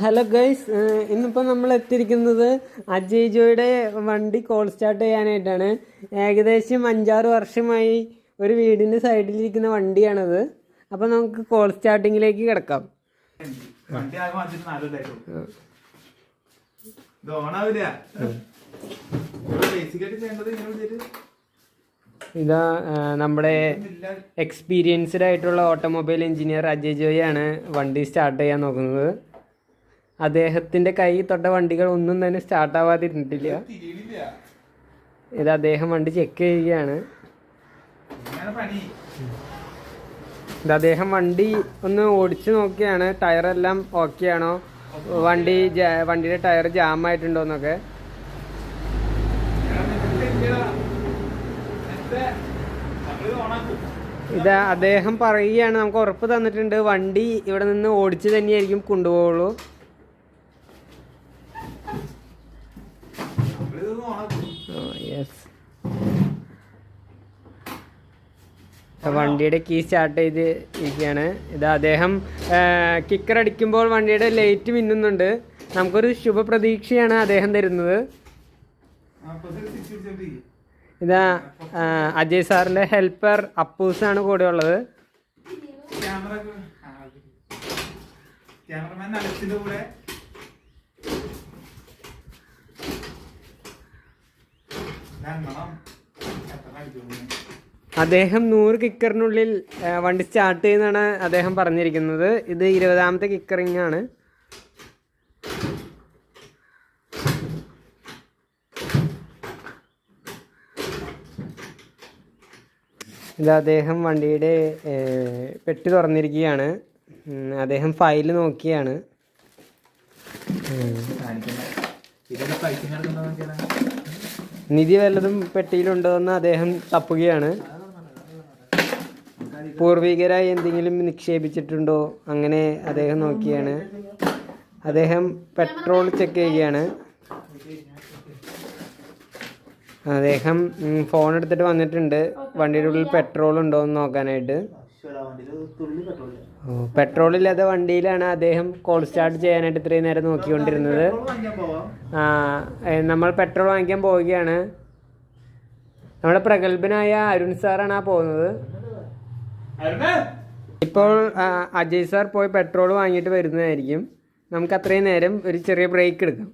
Hello guys, ഇന്നിപ്പോൾ നമ്മൾ എത്തിയിരിക്കുന്നത് അജയ് ജോയുടെ വണ്ടി കോൾ സ്റ്റാർട്ട് ചെയ്യാനായിട്ടാണ്. ഏകദേശം 5-6 വർഷമായി ഒരു വീടിൻ്റെ സൈഡിലിരിക്കുന്ന വണ്ടിയാണത്. അപ്പോൾ നമുക്ക് കോൾ സ്റ്റാർട്ടിങ്ങിലേക്ക് കിടക്കാം. ഇതാ നമ്മുടെ എക്സ്പീരിയൻസ്ഡ് ആയിട്ടുള്ള ഓട്ടോമൊബൈൽ എഞ്ചിനീയർ അജയ് ജോയാണ് വണ്ടി സ്റ്റാർട്ട് ചെയ്യാൻ നോക്കുന്നത്. അദ്ദേഹത്തിൻ്റെ കൈ തൊട്ട വണ്ടികൾ ഒന്നും തന്നെ സ്റ്റാർട്ടാവാതിരുന്നിട്ടില്ല. ഇത് അദ്ദേഹം വണ്ടി ചെക്ക് ചെയ്യുകയാണ്. ഇത് അദ്ദേഹം വണ്ടി ഒന്ന് ഓടിച്ചു നോക്കിയാണ് ടയറെല്ലാം ഓക്കെ ആണോ, വണ്ടിയുടെ ടയർ ജാമായിട്ടുണ്ടോ എന്നൊക്കെ. ഇത് അദ്ദേഹം പറയുകയാണ്, നമുക്ക് ഉറപ്പ് തന്നിട്ടുണ്ട് വണ്ടി ഇവിടെ നിന്ന് ഓടിച്ച് തന്നെയായിരിക്കും കൊണ്ടുപോകുള്ളൂ. യെസ്, വണ്ടിയുടെ കീ സ്റ്റാർട്ട് ചെയ്ത് ഇരിക്കുകയാണ്. ഇത് അദ്ദേഹം കിക്കർ അടിക്കുമ്പോൾ വണ്ടിയുടെ ലൈറ്റ് മിന്നുന്നുണ്ട്. നമുക്കൊരു ശുഭപ്രതീക്ഷയാണ് അദ്ദേഹം തരുന്നത്. ഇതാ അജയ് സാറിൻ്റെ ഹെൽപ്പർ അപ്പൂസാണ് കൂടെ ഉള്ളത്. അദ്ദേഹം 100 കിക്കറിനുള്ളിൽ വണ്ടി സ്റ്റാർട്ട് ചെയ്യുന്നതാണ് അദ്ദേഹം പറഞ്ഞിരിക്കുന്നത്. ഇത് 20ാമത്തെ കിക്കറിംഗ് ആണ്. ഇത് അദ്ദേഹം വണ്ടിയുടെ പെട്ടി തുറന്നിരിക്കുകയാണ്. അദ്ദേഹം ഫയൽ നോക്കിയാണ്. നിധി വല്ലതും പെട്ടിയിലുണ്ടോ എന്ന് അദ്ദേഹം തപ്പുകയാണ്. പൂർവികരായി എന്തെങ്കിലും നിക്ഷേപിച്ചിട്ടുണ്ടോ അങ്ങനെ അദ്ദേഹം നോക്കിയാണ്. അദ്ദേഹം പെട്രോൾ ചെക്ക് ചെയ്യുകയാണ്. അദ്ദേഹം ഫോൺ എടുത്തിട്ട് വന്നിട്ടുണ്ട് വണ്ടിയുടെ ഉള്ളിൽ പെട്രോൾ ഉണ്ടോ എന്ന് നോക്കാനായിട്ട്. പെട്രോൾ ഇല്ലാത്ത വണ്ടിയിലാണ് അദ്ദേഹം കോൾ സ്റ്റാർട്ട് ചെയ്യാനായിട്ട് ഇത്രയും നേരം നോക്കിക്കൊണ്ടിരുന്നത്. നമ്മൾ പെട്രോൾ വാങ്ങിക്കാൻ പോവുകയാണ്. നമ്മുടെ പ്രഗത്ഭനായ അരുൺ സാറാണ് പോകുന്നത്. ഇപ്പോൾ അജയ് സാർ പോയി പെട്രോൾ വാങ്ങിയിട്ട് വരുന്നതായിരിക്കും. നമുക്ക് അത്രയും നേരം ഒരു ചെറിയ ബ്രേക്ക് എടുക്കാം.